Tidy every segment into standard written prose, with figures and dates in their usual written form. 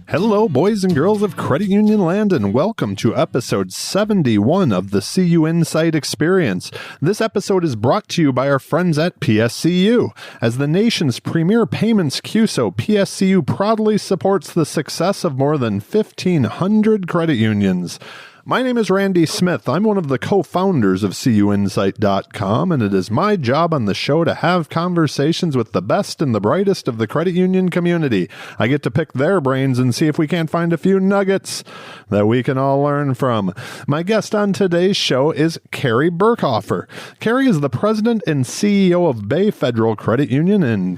Hello, boys and girls of Credit Union Land, and welcome to episode 71 of the CUInsight Experience. This episode is brought to you by our friends at PSCU. As the nation's premier payments CUSO, PSCU proudly supports the success of more than 1,500 credit unions. My name is Randy Smith. I'm one of the co-founders of CUInsight.com, and it is my job on the show to have conversations with the best and the brightest of the credit union community. I get to pick their brains and see if we can't find a few nuggets that we can all learn from. My guest on today's show is Carrie Birkhofer. Carrie is the president and CEO of Bay Federal Credit Union in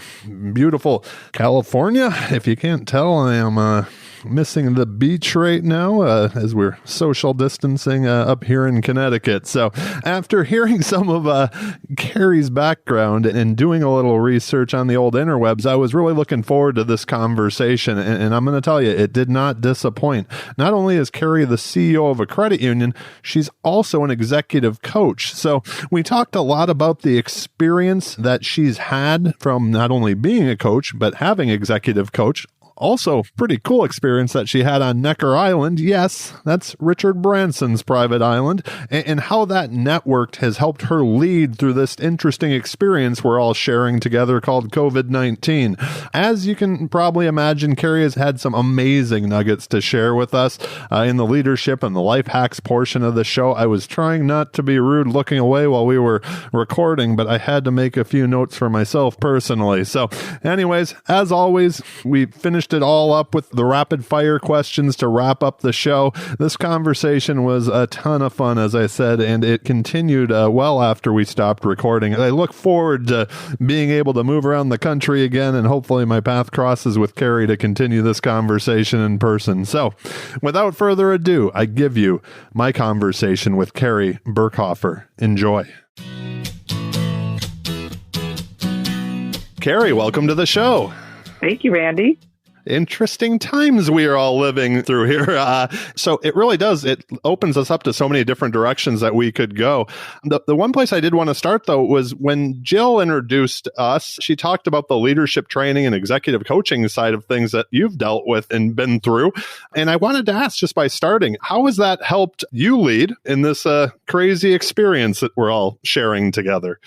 beautiful California. If you can't tell, I am missing the beach right now as we're social distancing up here in Connecticut. So after hearing some of Carrie's background and doing a little research on the old interwebs, I was really looking forward to this conversation. And I'm going to tell you, it did not disappoint. Not only is Carrie the CEO of a credit union, she's also an executive coach. So we talked a lot about the experience that she's had from not only being a coach, but having executive coach. Also, pretty cool experience that she had on Necker Island. Yes, that's Richard Branson's private island, and how that networked has helped her lead through this interesting experience we're all sharing together called COVID-19. As you can probably imagine, Carrie has had some amazing nuggets to share with us in the leadership and the life hacks portion of the show. I was trying not to be rude looking away while we were recording, but I had to make a few notes for myself personally. So anyways, as always, we finished it all up with the rapid fire questions to wrap up the show. This conversation was a ton of fun, as I said, and it continued well after we stopped recording. I look forward to being able to move around the country again, and hopefully my path crosses with Carrie to continue this conversation in person. So without further ado, I give you my conversation with Carrie Birkhofer. Enjoy. Carrie, welcome to the show. Thank you, Randy. Interesting times we are all living through here. So it really does. It opens us up to so many different directions that we could go. The one place I did want to start, though, was when Jill introduced us. She talked about the leadership training and executive coaching side of things that you've dealt with and been through. And I wanted to ask, just by starting, how has that helped you lead in this crazy experience that we're all sharing together?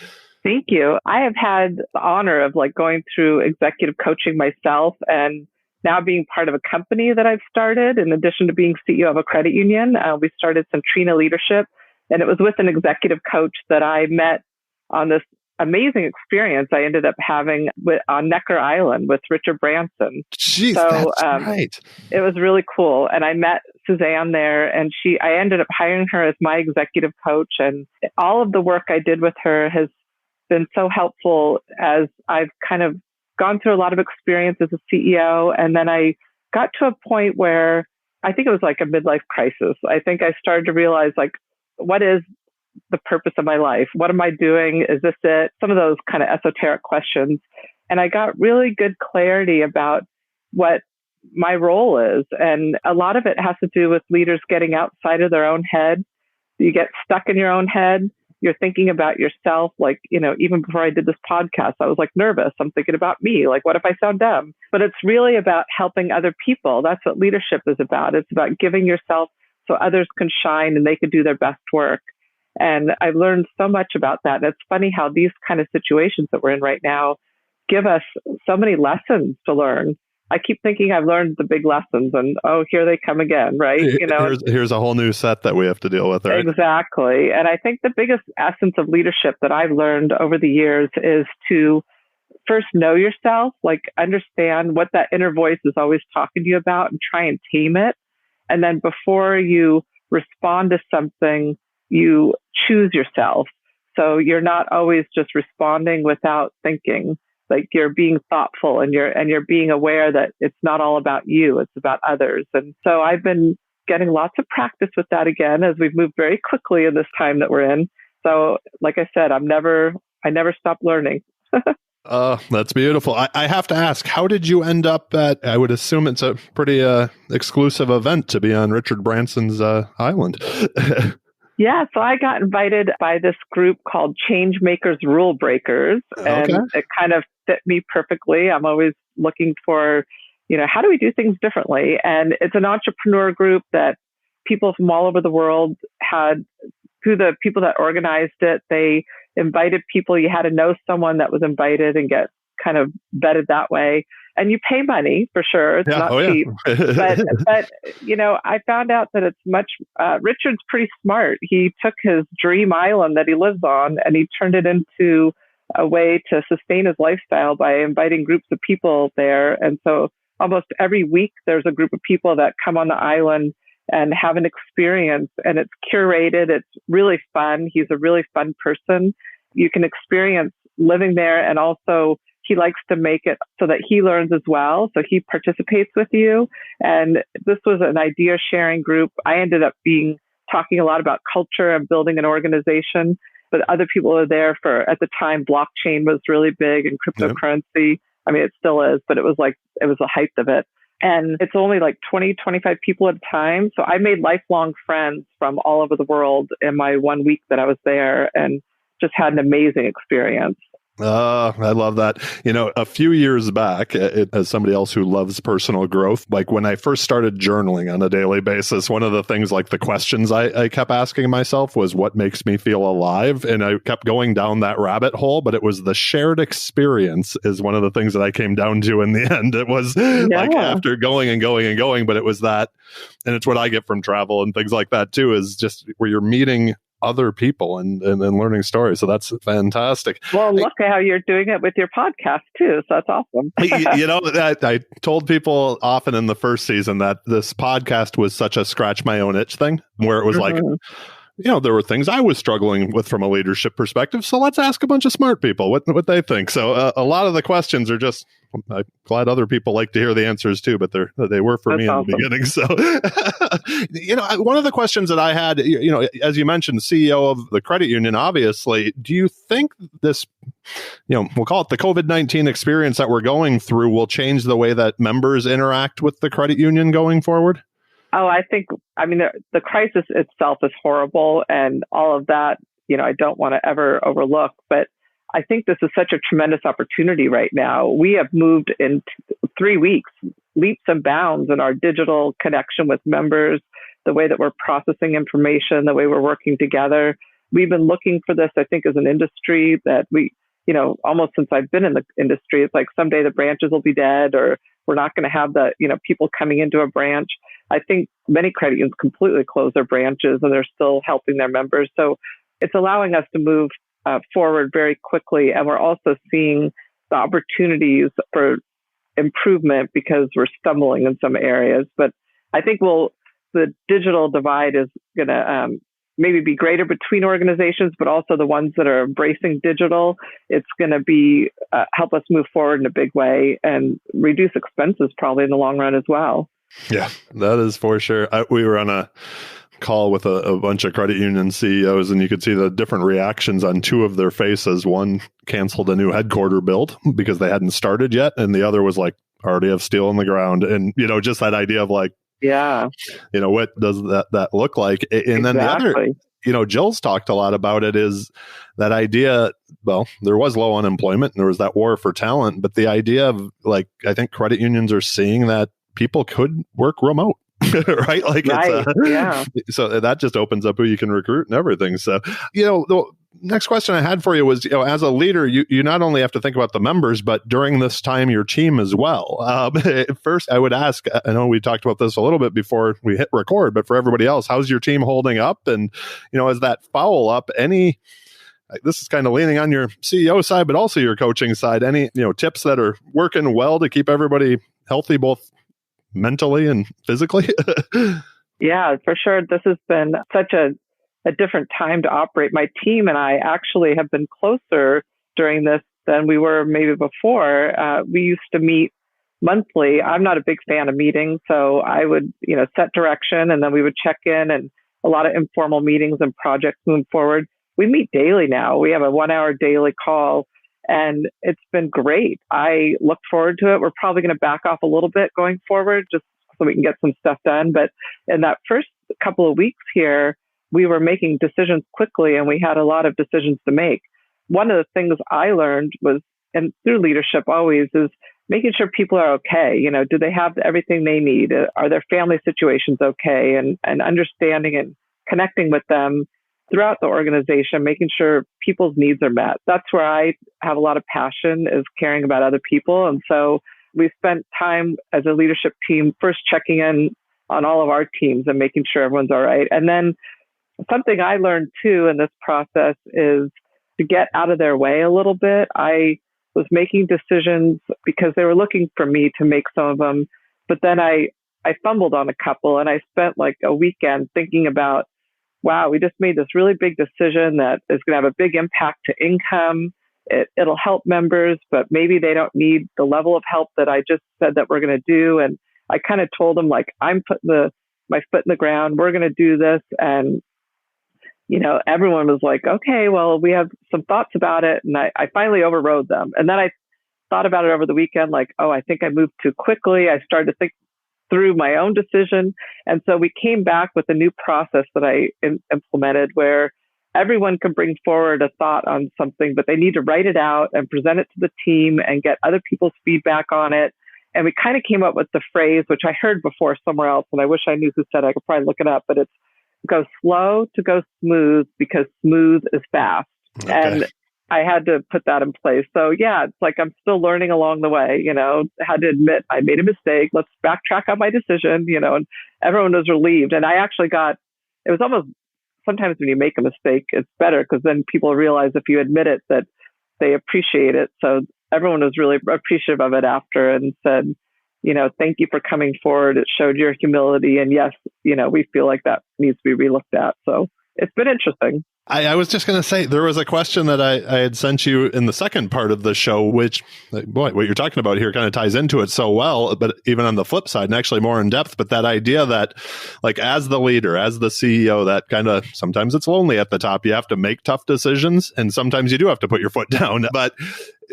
Thank you. I have had the honor of going through executive coaching myself, and now being part of a company that I've started, in addition to being CEO of a credit union. We started Centrina Leadership, and it was with an executive coach that I met on this amazing experience I ended up having on Necker Island with Richard Branson. Jeez, that's right. It was really cool. And I met Suzanne there, and I ended up hiring her as my executive coach. And all of the work I did with her has been so helpful as I've kind of gone through a lot of experience as a CEO. And then I got to a point where I think it was like a midlife crisis. I think I started to realize, what is the purpose of my life? What am I doing? Is this it? Some of those kind of esoteric questions. And I got really good clarity about what my role is. And a lot of it has to do with leaders getting outside of their own head. You get stuck in your own head. You're thinking about yourself, even before I did this podcast, I was nervous. I'm thinking about me, what if I sound dumb? But it's really about helping other people. That's what leadership is about. It's about giving yourself so others can shine and they can do their best work. And I've learned so much about that. And it's funny how these kind of situations that we're in right now give us so many lessons to learn. I keep thinking I've learned the big lessons, and here they come again, right? Here's a whole new set that we have to deal with, right? Exactly. And I think the biggest essence of leadership that I've learned over the years is to first know yourself, understand what that inner voice is always talking to you about, and try and tame it. And then before you respond to something, you choose yourself. So you're not always just responding without thinking. You're being thoughtful, and you're being aware that it's not all about you, it's about others. And so I've been getting lots of practice with that again as we've moved very quickly in this time that we're in. So like I said, I never stop learning. That's beautiful. I have to ask, how did you end up I would assume it's a pretty exclusive event to be on Richard Branson's island. Yeah, so I got invited by this group called Change Makers Rule Breakers, and it kind of fit me perfectly. I'm always looking for how do we do things differently? And it's an entrepreneur group that people from all over the world had, through the people that organized it, they invited people. You had to know someone that was invited and get kind of vetted that way. And you pay money for sure. It's not cheap. But I found out that it's much, Richard's pretty smart. He took his dream island that he lives on and he turned it into a way to sustain his lifestyle by inviting groups of people there. And so almost every week there's a group of people that come on the island and have an experience, and it's curated. It's really fun. He's a really fun person. You can experience living there, and also he likes to make it so that he learns as well. So he participates with you. And this was an idea sharing group. I ended up talking a lot about culture and building an organization, but other people are there for, at the time, blockchain was really big and cryptocurrency. Yep. I mean, it still is, but it was the height of it. And it's only like 20, 25 people at a time. So I made lifelong friends from all over the world in my 1 week that I was there, and just had an amazing experience. I love that. A few years back, as somebody else who loves personal growth, like when I first started journaling on a daily basis, one of the things, like the questions I kept asking myself was, what makes me feel alive? And I kept going down that rabbit hole, but it was the shared experience is one of the things that I came down to in the end. It was like after going and going and going, but it was that, and it's what I get from travel and things like that too, is just where you're meeting other people and learning stories. So that's fantastic. Well, look at how you're doing it with your podcast too. So that's awesome. I told people often in the first season that this podcast was such a scratch my own itch thing, where it was like, there were things I was struggling with from a leadership perspective. So let's ask a bunch of smart people what they think. So a lot of the questions are just, I'm glad other people like to hear the answers too, but they were for me in the beginning. So, one of the questions that I had, as you mentioned, CEO of the credit union, obviously, do you think this, we'll call it the COVID-19 experience that we're going through, will change the way that members interact with the credit union going forward? Oh, the crisis itself is horrible, and all of that, I don't want to ever overlook, but I think this is such a tremendous opportunity right now. We have moved in 3 weeks, leaps and bounds in our digital connection with members, the way that we're processing information, the way we're working together. We've been looking for this, I think, as an industry that we, almost since I've been in the industry, it's like someday the branches will be dead, or we're not going to have the, people coming into a branch. I think many credit unions completely close their branches and they're still helping their members. So it's allowing us to move forward very quickly. And we're also seeing the opportunities for improvement because we're stumbling in some areas. But I think the digital divide is going to maybe be greater between organizations, but also the ones that are embracing digital. It's going to be help us move forward in a big way and reduce expenses probably in the long run as well. Yeah, that is for sure. We were on a call with a bunch of credit union CEOs, and you could see the different reactions on two of their faces. One canceled a new headquarter build because they hadn't started yet, and the other was like, already have steel in the ground. And, just that idea of like, what does that look like? And then the other, Jill's talked a lot about it, is that idea, well, there was low unemployment and there was that war for talent, but the idea of like, I think credit unions are seeing that people could work remote. Right? Like, so that just opens up who you can recruit and everything. So, the next question I had for you was, as a leader, you not only have to think about the members, but during this time, your team as well. First, I would ask, I know we talked about this a little bit before we hit record, but for everybody else, how's your team holding up? And, as that follow up, this is kind of leaning on your CEO side, but also your coaching side, any, tips that are working well to keep everybody healthy, both mentally and physically? Yeah, for sure. This has been such a different time to operate. My team and I actually have been closer during this than we were maybe before. We used to meet monthly. I'm not a big fan of meetings, so I would, set direction and then we would check in, and a lot of informal meetings and projects moving forward. We meet daily now. We have a 1-hour daily call, and it's been great. I look forward to it. We're probably going to back off a little bit going forward just so we can get some stuff done. But in that first couple of weeks here, we were making decisions quickly, and we had a lot of decisions to make. One of the things I learned was, and through leadership always, is making sure people are okay. Do they have everything they need? Are their family situations okay? And understanding and connecting with them throughout the organization, making sure people's needs are met. That's where I have a lot of passion, is caring about other people. And so we spent time as a leadership team first checking in on all of our teams and making sure everyone's all right. And then something I learned too in this process is to get out of their way a little bit. I was making decisions because they were looking for me to make some of them, but then I fumbled on a couple, and I spent like a weekend thinking about, wow, we just made this really big decision that is going to have a big impact to income. It'll help members, but maybe they don't need the level of help that I just said that we're going to do. And I kind of told them, like, I'm putting my foot in the ground. We're going to do this. And, everyone was like, okay, well, we have some thoughts about it. And I finally overrode them. And then I thought about it over the weekend, like, oh, I think I moved too quickly. I started to think through my own decision. And so we came back with a new process that I implemented, where everyone can bring forward a thought on something, but they need to write it out and present it to the team and get other people's feedback on it. And we kind of came up with the phrase, which I heard before somewhere else, and I wish I knew who said it. I could probably look it up, but it's go slow to go smooth, because smooth is fast. Okay. And I had to put that in place. So yeah, it's like I'm still learning along the way, had to admit I made a mistake. Let's backtrack on my decision, and everyone was relieved. And I actually it was almost, sometimes when you make a mistake, it's better, because then people realize if you admit it that they appreciate it. So everyone was really appreciative of it after, and said, thank you for coming forward. It showed your humility. And yes, we feel like that needs to be relooked at. So it's been interesting. I was just going to say, there was a question that I had sent you in the second part of the show, which, boy, what you're talking about here kind of ties into it so well, but even on the flip side, and actually more in depth, but that idea that, like, as the leader, as the CEO, that kind of, sometimes it's lonely at the top. You have to make tough decisions, and sometimes you do have to put your foot down. But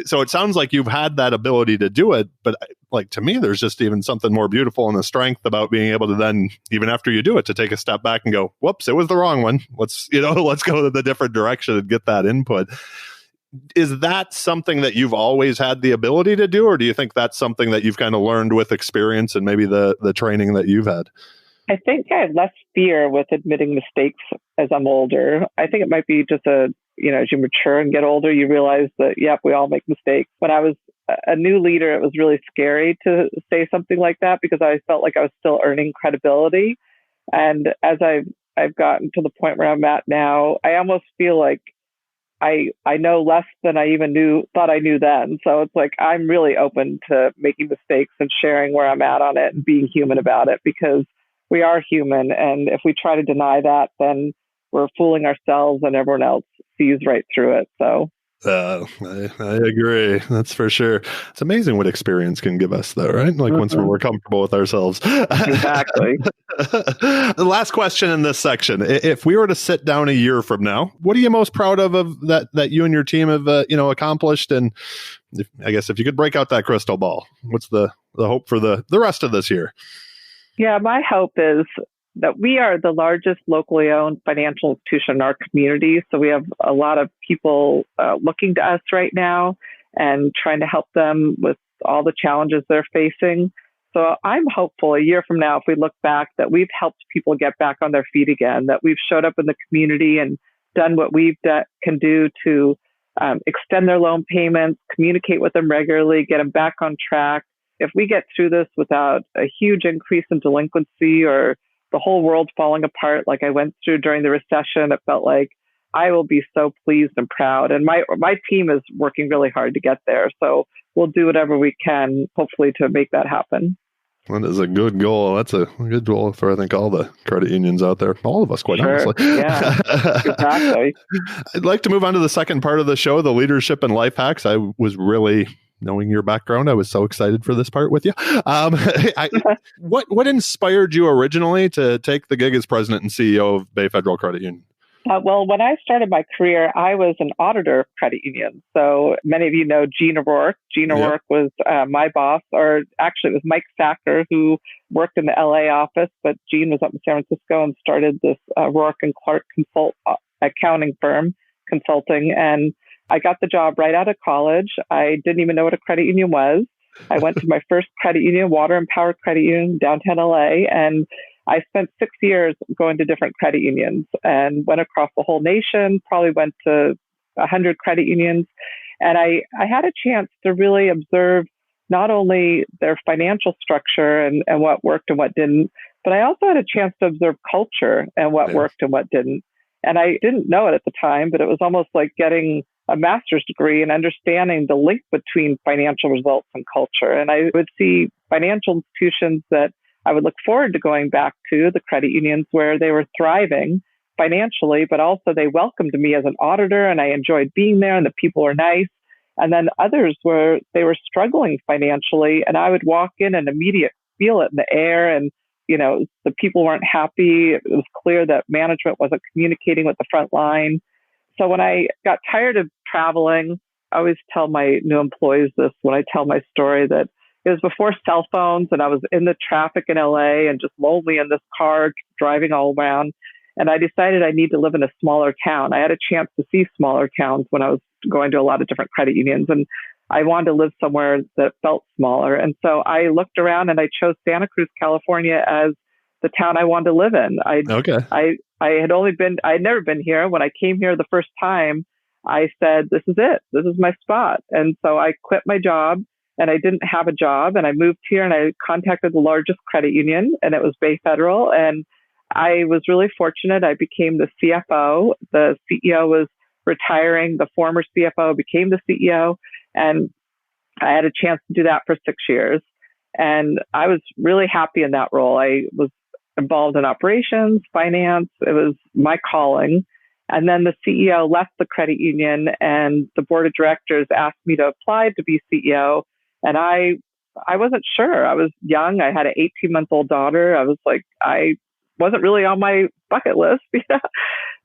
so it sounds like you've had that ability to do it, but like, to me, there's just even something more beautiful and the strength about being able to then, even after you do it, to take a step back and go, whoops, it was the wrong one. Let's go to the different direction and get that input. Is that something that you've always had the ability to do, or do you think that's something that you've kind of learned with experience and maybe the training that you've had? I think I have less fear with admitting mistakes as I'm older. I think it might be just as you mature and get older, you realize that, yep, we all make mistakes. When I was a new leader, it was really scary to say something like that, because I felt like I was still earning credibility. And as I've gotten to the point where I'm at now, I almost feel like I know less than I even thought I knew then. So it's like I'm really open to making mistakes and sharing where I'm at on it and being human about it, because we are human. And if we try to deny that, then we're fooling ourselves, and everyone else sees right through it. So I agree. That's for sure. It's amazing what experience can give us, though, right? Like, once we're more comfortable with ourselves. Exactly. The last question in this section: if we were to sit down a year from now, what are you most proud of that you and your team have accomplished? And I guess if you could break out that crystal ball, what's the hope for the rest of this year? Yeah, my hope is that we are the largest locally owned financial institution in our community. So we have a lot of people looking to us right now and trying to help them with all the challenges they're facing. So I'm hopeful a year from now, if we look back, that we've helped people get back on their feet again, that we've showed up in the community and done what we can do to extend their loan payments, communicate with them regularly, get them back on track. If we get through this without a huge increase in delinquency or the whole world falling apart like I went through during the recession, it felt like I will be so pleased and proud. And my team is working really hard to get there. So we'll do whatever we can, hopefully, to make that happen. That is a good goal. That's a good goal for, I think, all the credit unions out there. All of us, quite honestly. Yeah, exactly. I'd like to move on to the second part of the show, the leadership and life hacks. I was really, knowing your background, I was so excited for this part with you. What inspired you originally to take the gig as president and CEO of Bay Federal Credit Union? Well, when I started my career, I was an auditor of credit unions. So many of you know Gene O'Rourke. Gene O'Rourke was my boss, or actually it was Mike Sacker, who worked in the LA office, but Gene was up in San Francisco and started this O'Rourke and Clark accounting firm, consulting. And I got the job right out of college. I didn't even know what a credit union was. I went to my first credit union, Water and Power Credit Union, downtown LA, and I spent 6 years going to different credit unions and went across the whole nation, probably went to 100 credit unions. And I had a chance to really observe not only their financial structure and what worked and what didn't, but I also had a chance to observe culture and what worked and what didn't. And I didn't know it at the time, but it was almost like getting a master's degree and understanding the link between financial results and culture. And I would see financial institutions that I would look forward to going back to, the credit unions, where they were thriving financially, but also they welcomed me as an auditor and I enjoyed being there and the people were nice. And then others where they were struggling financially and I would walk in and immediately feel it in the air, and the people weren't happy. It was clear that management wasn't communicating with the front line. So when I got tired of traveling, I always tell my new employees this when I tell my story, that it was before cell phones and I was in the traffic in LA and just lonely in this car driving all around. And I decided I need to live in a smaller town. I had a chance to see smaller towns when I was going to a lot of different credit unions, and I wanted to live somewhere that felt smaller. And so I looked around and I chose Santa Cruz, California as the town I wanted to live in. I'd never been here. When I came here the first time, I said, this is it. This is my spot. And so I quit my job and I didn't have a job, and I moved here and I contacted the largest credit union, and it was Bay Federal. And I was really fortunate. I became the CFO. The CEO was retiring. The former CFO became the CEO. And I had a chance to do that for 6 years. And I was really happy in that role. I was involved in operations, finance. It was my calling. And then the CEO left the credit union and the board of directors asked me to apply to be CEO. And I wasn't sure. I was young. I had an 18-month-old daughter. I was like, I wasn't really on my bucket list.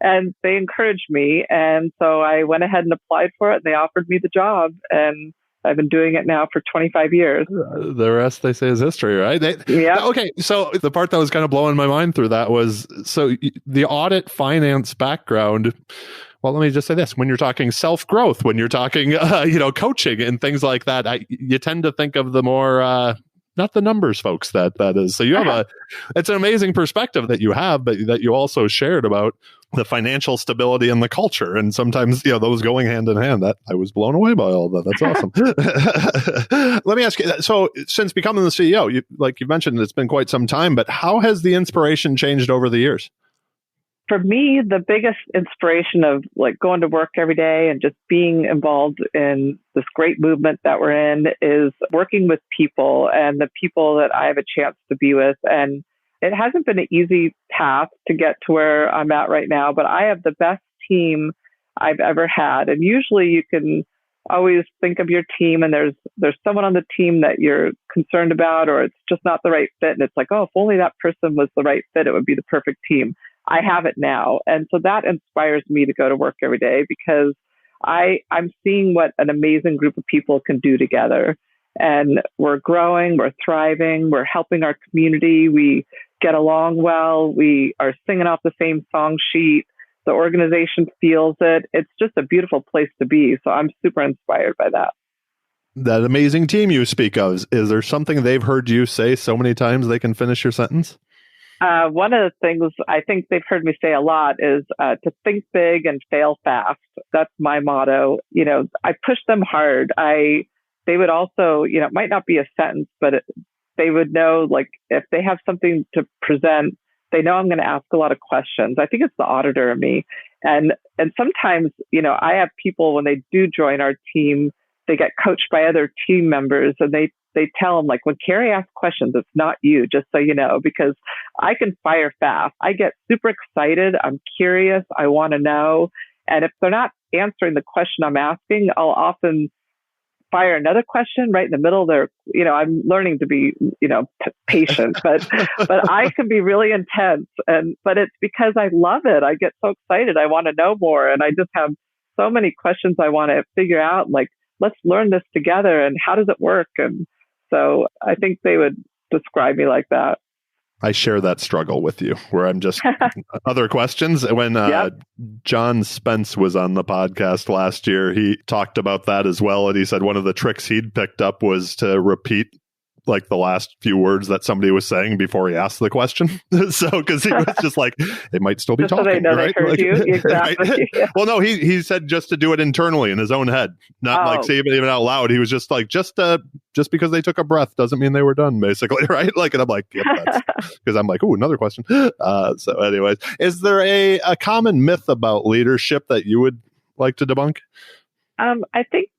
And they encouraged me. And so I went ahead and applied for it, and they offered me the job. And I've been doing it now for 25 years. The rest, they say, is history, right? Yeah. Okay. So the part that was kind of blowing my mind through that was, so the audit finance background, well, let me just say this. When you're talking self-growth, when you're talking, coaching and things like that, you tend to think of the more, not the numbers folks that is. So you have it's an amazing perspective that you have, but that you also shared about the financial stability and the culture. And sometimes, those going hand in hand. That I was blown away by all that. That's awesome. Let me ask you, so since becoming the CEO, like you mentioned, it's been quite some time, but how has the inspiration changed over the years? For me, the biggest inspiration of like going to work every day and just being involved in this great movement that we're in is working with people and the people that I have a chance to be with. And it hasn't been an easy path to get to where I'm at right now, but I have the best team I've ever had. And usually you can always think of your team and there's someone on the team that you're concerned about, or it's just not the right fit. And it's like, oh, if only that person was the right fit, it would be the perfect team. I have it now. And so that inspires me to go to work every day because I'm seeing what an amazing group of people can do together. And we're growing, we're thriving, we're helping our community. We get along well. We are singing off the same song sheet. The organization feels it. It's just a beautiful place to be. So I'm super inspired by that. That amazing team you speak of, is there something they've heard you say so many times they can finish your sentence? One of the things I think they've heard me say a lot is to think big and fail fast. That's my motto. I push them hard. They would also, it might not be a sentence, but they would know, like, if they have something to present, they know I'm going to ask a lot of questions. I think it's the auditor in me. And sometimes, I have people when they do join our team, they get coached by other team members and they tell them, like, when Carrie asks questions, it's not you, just so you know, because I can fire fast. I get super excited. I'm curious. I want to know. And if they're not answering the question I'm asking, I'll often fire another question right in the middle there. I'm learning to be, patient, but I can be really intense. But it's because I love it. I get so excited. I want to know more. And I just have so many questions I want to figure out, like, let's learn this together. And how does it work? And so I think they would describe me like that. I share that struggle with you where I'm just other questions. When John Spence was on the podcast last year, he talked about that as well. And he said one of the tricks he'd picked up was to repeat like the last few words that somebody was saying before he asked the question. So, because he was just like, it might still be just talking, so they know right? They heard you. Exactly. Right? Yeah. Well, no, he said just to do it internally in his own head, not like say even out loud. He was just like, just because they took a breath doesn't mean they were done, basically, right? Like, and I'm like, yep, that's because I'm like, ooh, another question. So, anyways, is there a common myth about leadership that you would like to debunk? I think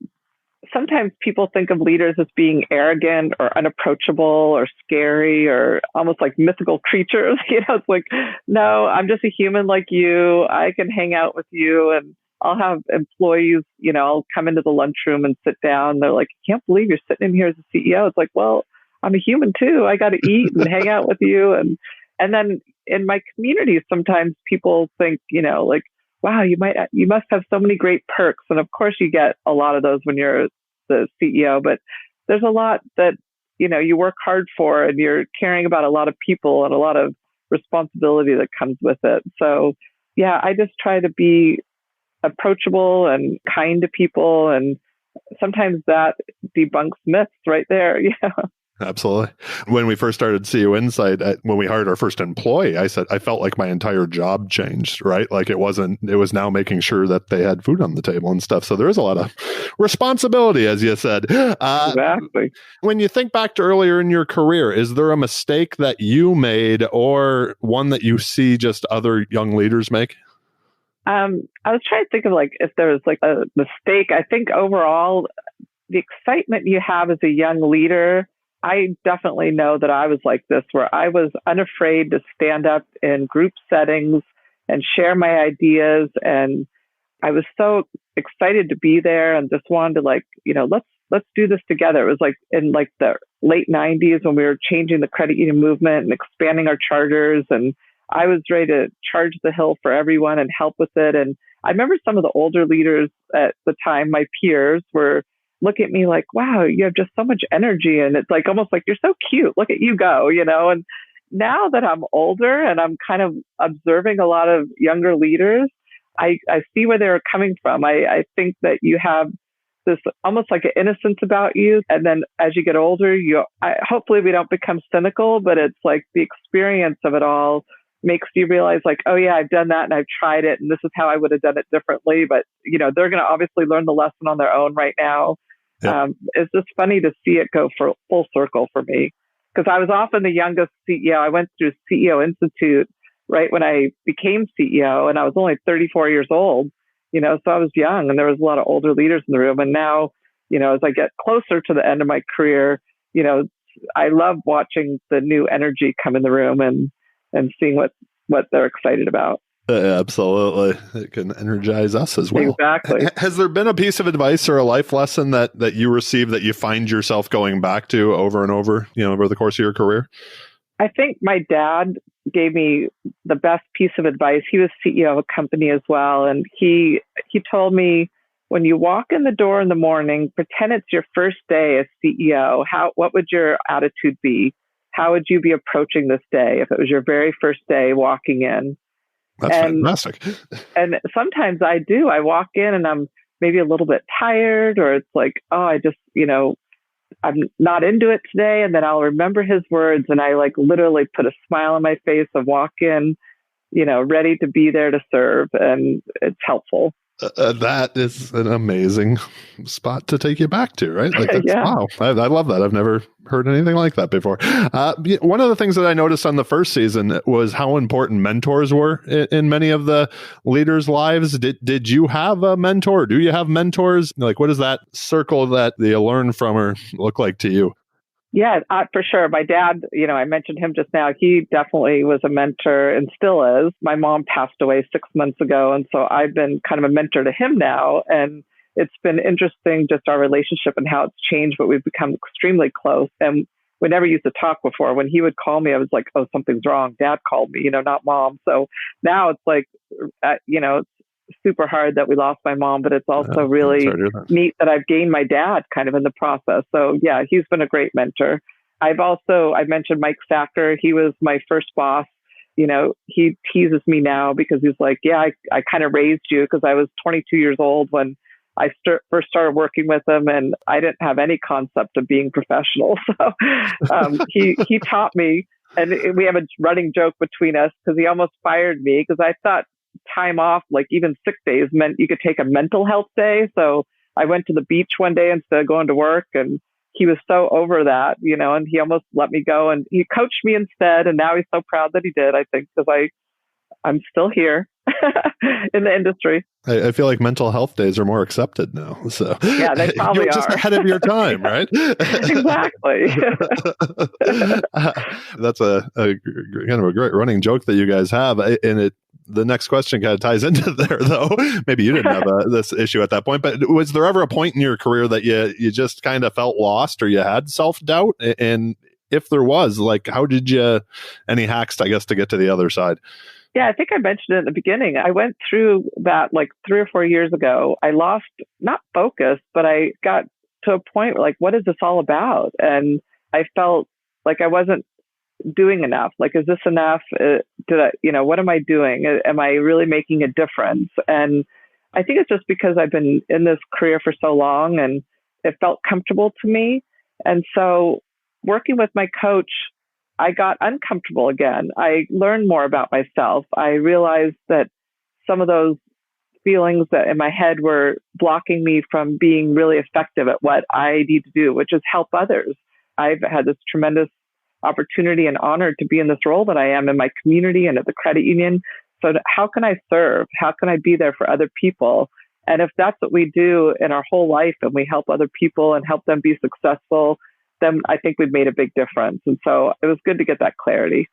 sometimes people think of leaders as being arrogant or unapproachable or scary or almost like mythical creatures. It's like, no, I'm just a human like you. I can hang out with you, and I'll have employees, I'll come into the lunchroom and sit down. They're like, I can't believe you're sitting in here as a CEO. It's like, well, I'm a human too. I got to eat and hang out with you. And then in my community, sometimes people think, like, wow, you must have so many great perks. And of course you get a lot of those when you're the CEO, but there's a lot that, you work hard for, and you're caring about a lot of people and a lot of responsibility that comes with it. So yeah, I just try to be approachable and kind to people. And sometimes that debunks myths right there. Yeah. Absolutely. When we first started CUInsight, when we hired our first employee, I said, I felt like my entire job changed, right? Like it was now making sure that they had food on the table and stuff. So there is a lot of responsibility, as you said. Exactly. When you think back to earlier in your career, is there a mistake that you made or one that you see just other young leaders make? I was trying to think of like if there was like a mistake. I think overall, the excitement you have as a young leader, I definitely know that I was like this, where I was unafraid to stand up in group settings and share my ideas. And I was so excited to be there and just wanted to let's do this together. It was like in like the late 90s when we were changing the credit union movement and expanding our charters. And I was ready to charge the hill for everyone and help with it. And I remember some of the older leaders at the time, my peers, were look at me like, wow, you have just so much energy. And it's like, almost like, you're so cute. Look at you go, And now that I'm older and I'm kind of observing a lot of younger leaders, I see where they're coming from. I think that you have this almost like an innocence about you. And then as you get older, hopefully we don't become cynical, but it's like the experience of it all makes you realize like, oh yeah, I've done that and I've tried it. And this is how I would have done it differently. But, they're going to obviously learn the lesson on their own right now. Yep. It's just funny to see it go for full circle for me, because I was often the youngest CEO. I went through CEO Institute right when I became CEO, and I was only 34 years old, so I was young, and there was a lot of older leaders in the room. And now, as I get closer to the end of my career, I love watching the new energy come in the room and seeing what they're excited about. Absolutely. It can energize us as well. Exactly. Has there been a piece of advice or a life lesson that you received that you find yourself going back to over and over, over the course of your career? I think my dad gave me the best piece of advice. He was CEO of a company as well. And he told me, when you walk in the door in the morning, pretend it's your first day as CEO. What would your attitude be? How would you be approaching this day if it was your very first day walking in? That's fantastic. And sometimes I do. I walk in and I'm maybe a little bit tired, or it's like, oh, I just, I'm not into it today. And then I'll remember his words, and I like literally put a smile on my face and walk in, ready to be there to serve. And it's helpful. That is an amazing spot to take you back to, right? Like, that's, yeah. Wow. I love that. I've never heard anything like that before. One of the things that I noticed on the first season was how important mentors were in many of the leaders' lives. Did you have a mentor? Do you have mentors? Like, what does that circle that you learn from or look like to you? Yeah, for sure. My dad, I mentioned him just now. He definitely was a mentor and still is. My mom passed away 6 months ago. And so I've been kind of a mentor to him now. And it's been interesting, just our relationship and how it's changed, but we've become extremely close. And we never used to talk before. When he would call me, I was like, oh, something's wrong. Dad called me, not mom. So now it's like, it's super hard that we lost my mom, but it's also really neat that I've gained my dad kind of in the process. So yeah, he's been a great mentor. I mentioned Mike Sacker. He was my first boss. He teases me now because he's like, yeah, I kind of raised you because I was 22 years old when I first started working with him, and I didn't have any concept of being professional. So he taught me, and we have a running joke between us because he almost fired me because I thought time off, like even sick days, meant you could take a mental health day. So I went to the beach one day instead of going to work, and he was so over that, and he almost let me go, and he coached me instead. And now he's so proud that he did, I think, because I'm still here in the industry. I feel like mental health days are more accepted now. So yeah, they probably you're just ahead of your time, right? Exactly. That's a kind of a great running joke that you guys have. And the next question kind of ties into there, though. Maybe you didn't have this issue at that point, but was there ever a point in your career that you just kind of felt lost or you had self-doubt? And if there was, like, how did any hacks, I guess, to get to the other side? Yeah, I think I mentioned it in the beginning. I went through that like 3 or 4 years ago. I lost, not focus, but I got to a point where, like, what is this all about? And I felt like I wasn't doing enough. Like, is this enough? What am I doing? Am I really making a difference? And I think it's just because I've been in this career for so long and it felt comfortable to me. And so working with my coach, I got uncomfortable again. I learned more about myself. I realized that some of those feelings that in my head were blocking me from being really effective at what I need to do, which is help others. I've had this tremendous opportunity and honor to be in this role that I am in my community and at the credit union. So how can I serve? How can I be there for other people? And if that's what we do in our whole life and we help other people and help them be successful, then I think we've made a big difference. And so it was good to get that clarity.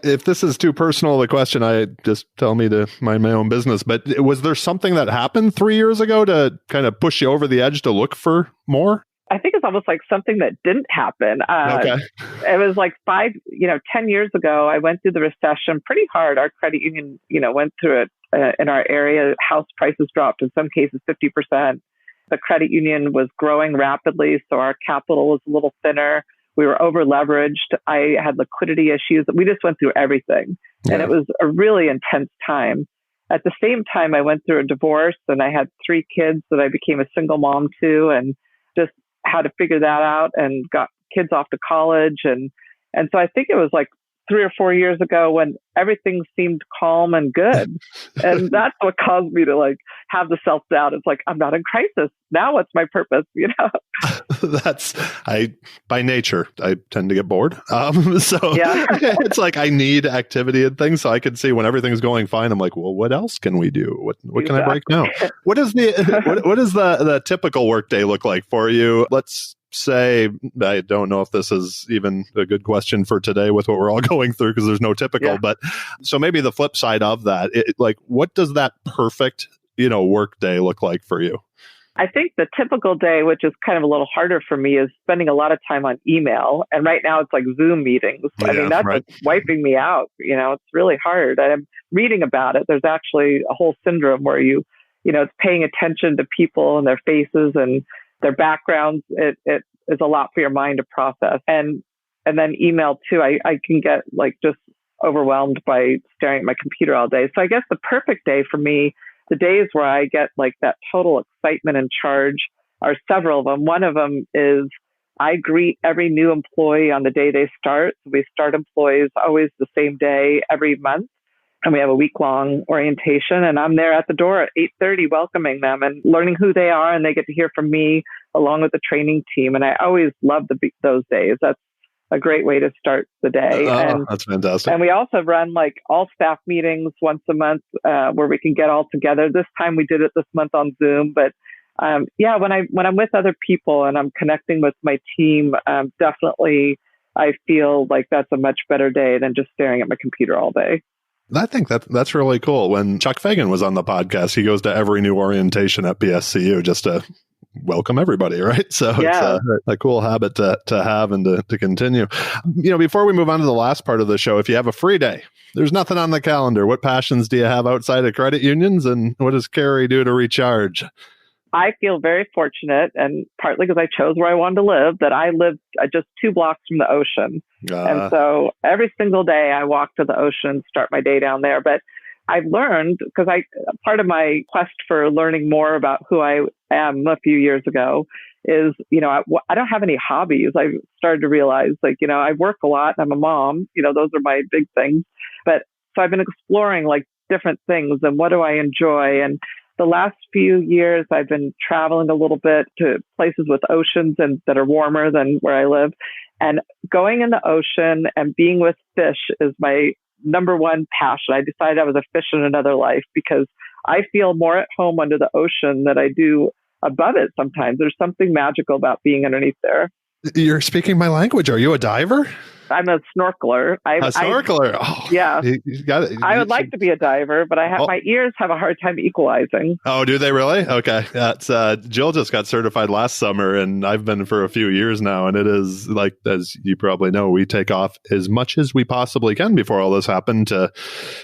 If this is too personal, the question, I just tell me to mind my own business. But was there something that happened 3 years ago to kind of push you over the edge to look for more? I think it's almost like something that didn't happen. Okay. It was like 10 years ago, I went through the recession pretty hard. Our credit union, went through it in our area. House prices dropped, in some cases, 50%. The credit union was growing rapidly, so our capital was a little thinner. We were over leveraged. I had liquidity issues. We just went through everything. Yeah. And it was a really intense time. At the same time, I went through a divorce and I had 3 kids that I became a single mom to, and just had to figure that out and got kids off to college. And so I think it was like 3 or 4 years ago when everything seemed calm and good. And that's what caused me to like have the self-doubt. It's like, I'm not in crisis. Now what's my purpose? By nature, I tend to get bored. So yeah. It's like, I need activity and things. So I can see when everything's going fine, I'm like, well, what else can we do? What can I break now? What is the typical workday look like for you? Let's say, I don't know if this is even a good question for today with what we're all going through because there's no typical, yeah. But so maybe the flip side of that, like, what does that perfect, work day look like for you? I think the typical day, which is kind of a little harder for me, is spending a lot of time on email. And right now it's like Zoom meetings. Yeah, I mean, that's right. Wiping me out. It's really hard. I'm reading about it. There's actually a whole syndrome where it's paying attention to people and their faces and their backgrounds. It is a lot for your mind to process. And then email too. I can get like just overwhelmed by staring at my computer all day. So I guess the perfect day for me, the days where I get like that total excitement and charge, are several of them. One of them is I greet every new employee on the day they start. So we start employees always the same day every month. And we have a week-long orientation, and I'm there at the door at 8:30 welcoming them and learning who they are, and they get to hear from me along with the training team. And I always love those days. That's a great way to start the day. That's fantastic. And we also run like all staff meetings once a month where we can get all together. This time we did it this month on Zoom, but when I'm with other people and I'm connecting with my team, definitely I feel like that's a much better day than just staring at my computer all day. I think that's really cool. When Chuck Fagan was on the podcast, he goes to every new orientation at PSCU just to welcome everybody, right? So yeah. It's a cool habit to have and to continue. Before we move on to the last part of the show, if you have a free day, there's nothing on the calendar, what passions do you have outside of credit unions, and what does Carrie do to recharge? I feel very fortunate, and partly because I chose where I wanted to live, that I lived just 2 blocks from the ocean. And so every single day I walk to the ocean, start my day down there. But I've learned, because part of my quest for learning more about who I am a few years ago is, I don't have any hobbies. I started to realize, I work a lot and I'm a mom, those are my big things. But so I've been exploring different things and what do I enjoy? And the last few years, I've been traveling a little bit to places with oceans and that are warmer than where I live. And going in the ocean and being with fish is my number one passion. I decided I was a fish in another life because I feel more at home under the ocean than I do above it sometimes. There's something magical about being underneath there. You're speaking my language. Are you a diver? I'm a snorkeler. A snorkeler? Yeah. I would like to be a diver, but my ears have a hard time equalizing. Oh, do they really? Okay. That's Jill just got certified last summer, and I've been for a few years now, and it is as you probably know, we take off as much as we possibly can before all this happened,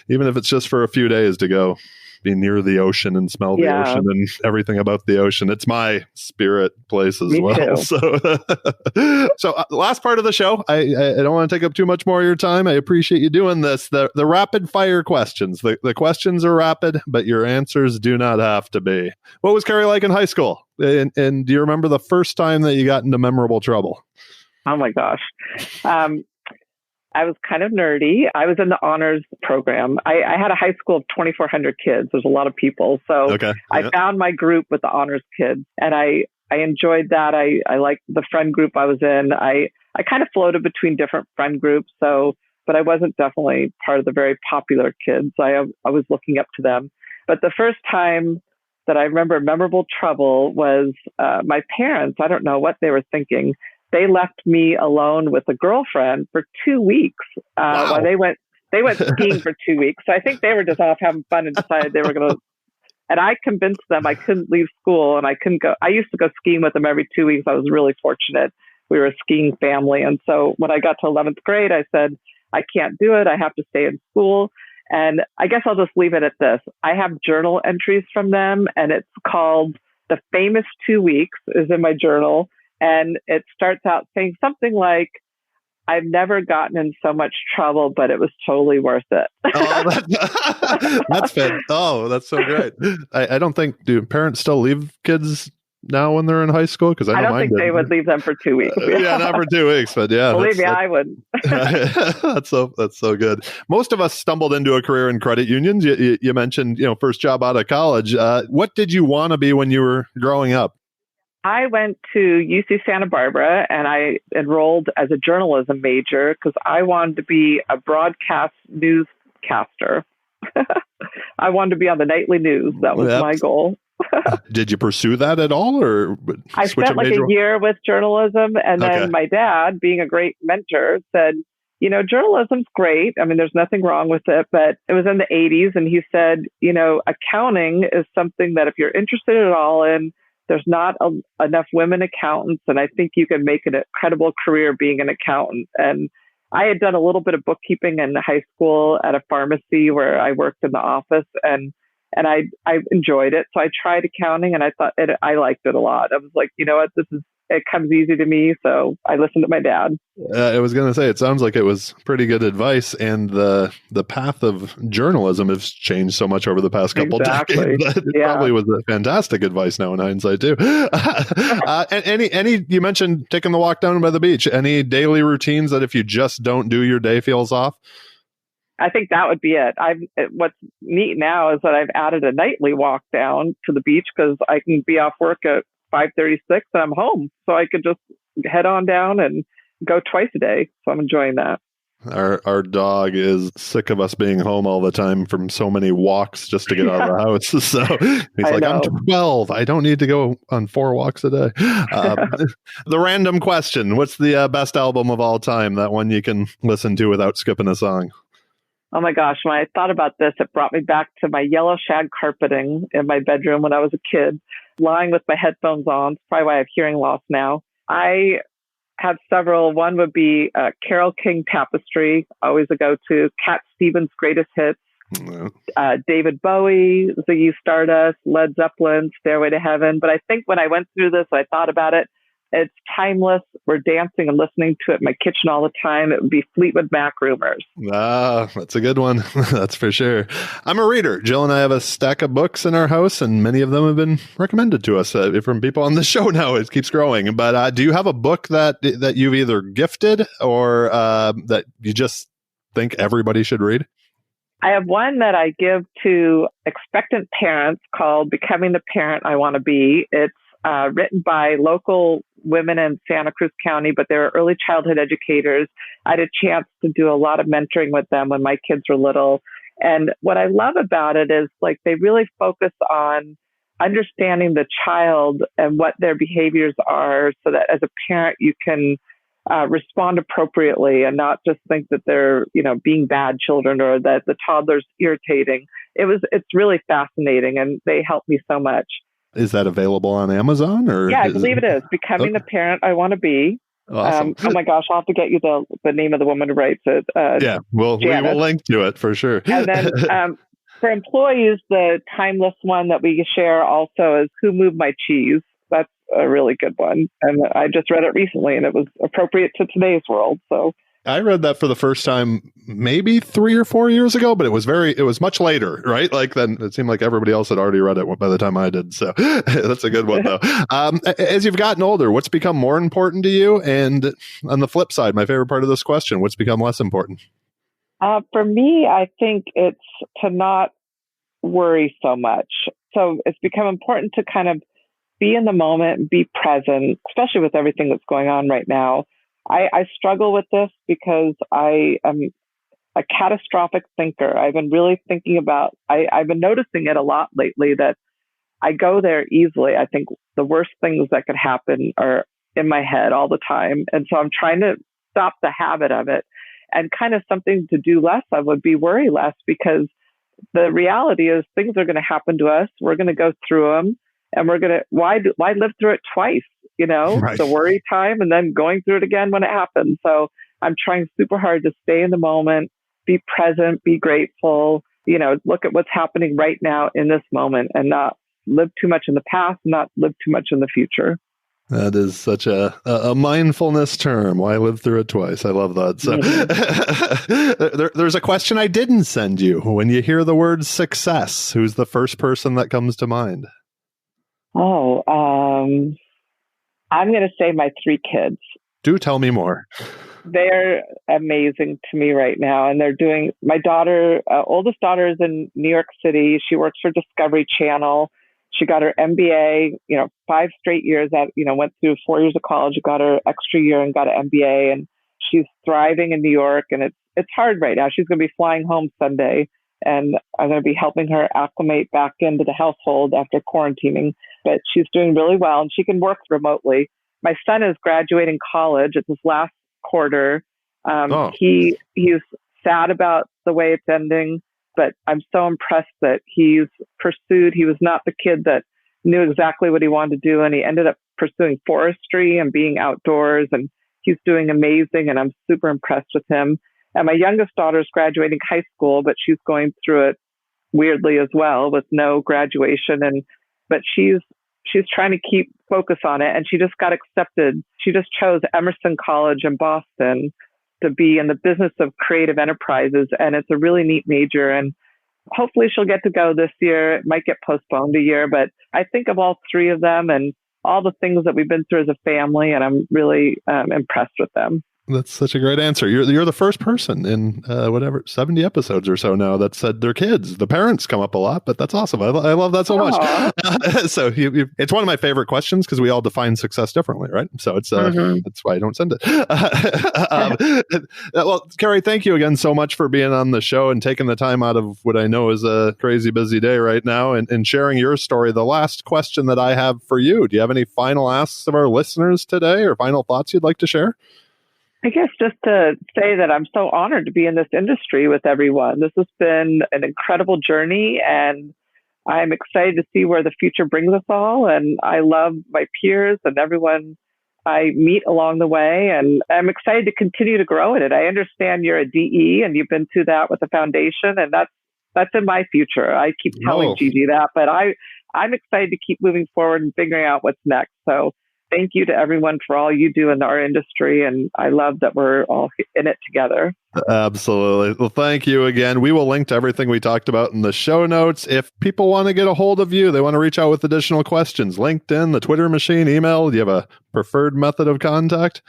even if it's just for a few days, to go be near the ocean and smell the ocean and everything about the ocean. It's my spirit place as well. Too. So last part of the show, I don't want to take up too much more of your time. I appreciate you doing this. The rapid fire questions. The questions are rapid, but your answers do not have to be. What was Carrie like in high school? And do you remember the first time that you got into memorable trouble? Oh my gosh. I was kind of nerdy. I was in the honors program. I had a high school of 2,400 kids. There's a lot of people. So I found my group with the honors kids, and I enjoyed that. I liked the friend group I was in. I kind of floated between different friend groups. But I wasn't definitely part of the very popular kids. I was looking up to them. But the first time that I remember memorable trouble was my parents. I don't know what they were thinking. They left me alone with a girlfriend for 2 weeks while they went skiing for 2 weeks. So I think they were just off having fun and decided they were going to. And I convinced them I couldn't leave school and I couldn't go. I used to go skiing with them every 2 weeks. I was really fortunate. We were a skiing family. And so when I got to 11th grade, I said, I can't do it. I have to stay in school. And I guess I'll just leave it at this. I have journal entries from them, and it's called The Famous 2 Weeks is in my journal. And it starts out saying something like, I've never gotten in so much trouble, but it was totally worth it. That's fantastic. Oh, that's so great. I don't think, do parents still leave kids now when they're in high school? Because I don't think they would leave them for 2 weeks. Yeah, not for 2 weeks, but yeah. Believe me, I would. That's so good. Most of us stumbled into a career in credit unions. You mentioned, first job out of college. What did you want to be when you were growing up? I went to UC Santa Barbara and I enrolled as a journalism major because I wanted to be a broadcast newscaster. I wanted to be on the nightly news. That was my goal. Did you pursue that at all, or I spent a year with journalism, and then my dad, being a great mentor, said, journalism's great. I mean, there's nothing wrong with it, but it was in the 80s, and he said, accounting is something that if you're interested at all in, there's not enough women accountants, and I think you can make an incredible career being an accountant. And I had done a little bit of bookkeeping in high school at a pharmacy where I worked in the office, and I enjoyed it. So I tried accounting, and I thought I liked it a lot. I was like, you know what, it comes easy to me. So I listened to my dad. I was going to say, it sounds like it was pretty good advice, and the path of journalism has changed so much over the past couple decades. That it probably was a fantastic advice now in hindsight too. You mentioned taking the walk down by the beach. Any daily routines that if you just don't do, your day feels off? I think that would be it. What's neat now is that I've added a nightly walk down to the beach because I can be off work at 5:36 and I'm home. So I could just head on down and go twice a day. So I'm enjoying that. Our dog is sick of us being home all the time from so many walks just to get out of the house. So he's like, I'm 12. I don't need to go on 4 walks a day. The random question. What's the best album of all time? That one you can listen to without skipping a song. Oh my gosh, when I thought about this, it brought me back to my yellow shag carpeting in my bedroom when I was a kid, lying with my headphones on. It's probably why I have hearing loss now. I have several. One would be Carole King Tapestry, always a go-to. Cat Stevens' Greatest Hits. Yeah. David Bowie, Ziggy Stardust, Led Zeppelin, Stairway to Heaven. But I think when I went through this, I thought about it. It's timeless. We're dancing and listening to it in my kitchen all the time. It would be Fleetwood Mac Rumors. Ah, that's a good one. That's for sure. I'm a reader. Jill and I have a stack of books in our house, and many of them have been recommended to us from people on the show now. It keeps growing. But do you have a book that you've either gifted or that you just think everybody should read? I have one that I give to expectant parents called Becoming the Parent I Want to Be. It's written by local women in Santa Cruz County, but they're early childhood educators. I had a chance to do a lot of mentoring with them when my kids were little. And what I love about it is like they really focus on understanding the child and what their behaviors are so that as a parent you can respond appropriately and not just think that they're, being bad children or that the toddler's irritating. It's really fascinating and they help me so much. Is that available on Amazon or? Yeah, I believe it is. Becoming the Parent I Want to Be. Awesome. Oh my gosh, I'll have to get you the name of the woman who writes it. Yeah, we will link to it for sure. And then for employees, the timeless one that we share also is Who Moved My Cheese? That's a really good one. And I just read it recently and it was appropriate to today's world. So I read that for the first time maybe 3 or 4 years ago, but it was much later, right? Like then it seemed like everybody else had already read it by the time I did. So that's a good one though. As you've gotten older, what's become more important to you? And on the flip side, my favorite part of this question, what's become less important? For me, I think it's to not worry so much. So it's become important to kind of be in the moment, be present, especially with everything that's going on right now. I struggle with this because I am a catastrophic thinker. I've been really thinking about, I've been noticing it a lot lately that I go there easily. I think the worst things that could happen are in my head all the time. And so I'm trying to stop the habit of it, and kind of something to do less of would be worry less, because the reality is things are going to happen to us. We're going to go through them, and why live through it twice? Right. The worry time and then going through it again when it happens. So I'm trying super hard to stay in the moment, be present, be grateful, look at what's happening right now in this moment and not live too much in the past, not live too much in the future. That is such a mindfulness term. Why live through it twice? I love that. So there's a question I didn't send you. When you hear the word success, who's the first person that comes to mind? I'm going to say my 3 kids. Do tell me more. They're amazing to me right now. And my daughter, oldest daughter is in New York City. She works for Discovery Channel. She got her MBA, 5 straight years went through 4 years of college, got her extra year and got an MBA. And she's thriving in New York. And it's hard right now. She's going to be flying home Sunday. And I'm going to be helping her acclimate back into the household after quarantining. But she's doing really well and she can work remotely. My son is graduating college. It's his last quarter. He's sad about the way it's ending, but I'm so impressed that he's pursued. He was not the kid that knew exactly what he wanted to do, and he ended up pursuing forestry and being outdoors, and he's doing amazing, and I'm super impressed with him. And my youngest daughter is graduating high school, but she's going through it weirdly as well with no graduation. But she's trying to keep focus on it. And she just got accepted. She just chose Emerson College in Boston to be in the business of creative enterprises. And it's a really neat major. And hopefully she'll get to go this year. It might get postponed a year, but I think of all 3 of them and all the things that we've been through as a family. And I'm really impressed with them. That's such a great answer. You're the first person in 70 episodes or so now that said their kids. The parents come up a lot, but that's awesome. I love that so much. So it's one of my favorite questions because we all define success differently, right? So it's that's why I don't send it. Well, Carrie, thank you again so much for being on the show and taking the time out of what I know is a crazy busy day right now and sharing your story. The last question that I have for you: do you have any final asks of our listeners today, or final thoughts you'd like to share? I guess just to say that I'm so honored to be in this industry with everyone. This has been an incredible journey, and I'm excited to see where the future brings us all. And I love my peers and everyone I meet along the way. And I'm excited to continue to grow in it. I understand you're a DE and you've been through that with the foundation, and that's that's in my future. I keep telling Gigi that, but I'm excited to keep moving forward and figuring out what's next. So thank you to everyone for all you do in our industry. And I love that we're all in it together. Absolutely. Well, thank you again. We will link to everything we talked about in the show notes. If people want to get a hold of you, they want to reach out with additional questions, LinkedIn, the Twitter machine, email, do you have a preferred method of contact?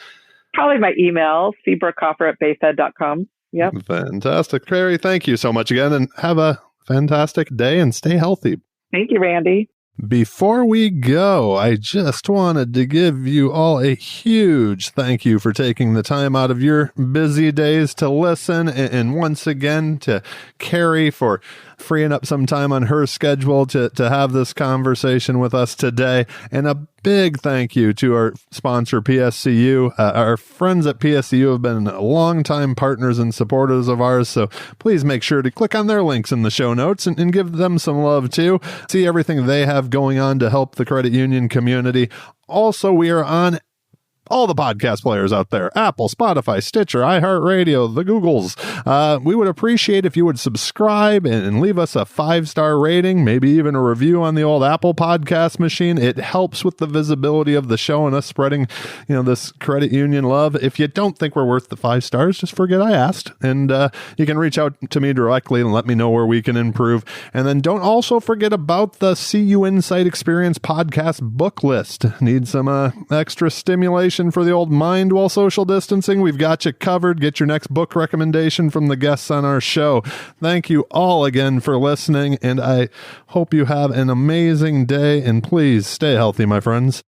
Probably my email, cbirkhofer@bayfed.com. Yep. Fantastic. Carrie, thank you so much again, and have a fantastic day and stay healthy. Thank you, Randy. Before we go, I just wanted to give you all a huge thank you for taking the time out of your busy days to listen, and once again to Carrie for freeing up some time on her schedule to have this conversation with us today. And a big thank you to our sponsor, PSCU. Our friends at PSCU have been longtime partners and supporters of ours, so please make sure to click on their links in the show notes and give them some love too. See everything they have going on to help the credit union community. Also, we are on all the podcast players out there, Apple, Spotify, Stitcher, iHeartRadio, the Googles. We would appreciate if you would subscribe and leave us a 5-star rating, maybe even a review on the old Apple podcast machine. It helps with the visibility of the show and us spreading, this credit union love. If you don't think we're worth the 5 stars, just forget I asked. And you can reach out to me directly and let me know where we can improve. And then don't also forget about the CUInsight Experience podcast book list. Need some extra stimulation for the old mind while social distancing? We've got you covered. Get your next book recommendation from the guests on our show. Thank you all again for listening, and I hope you have an amazing day, and please stay healthy, my friends.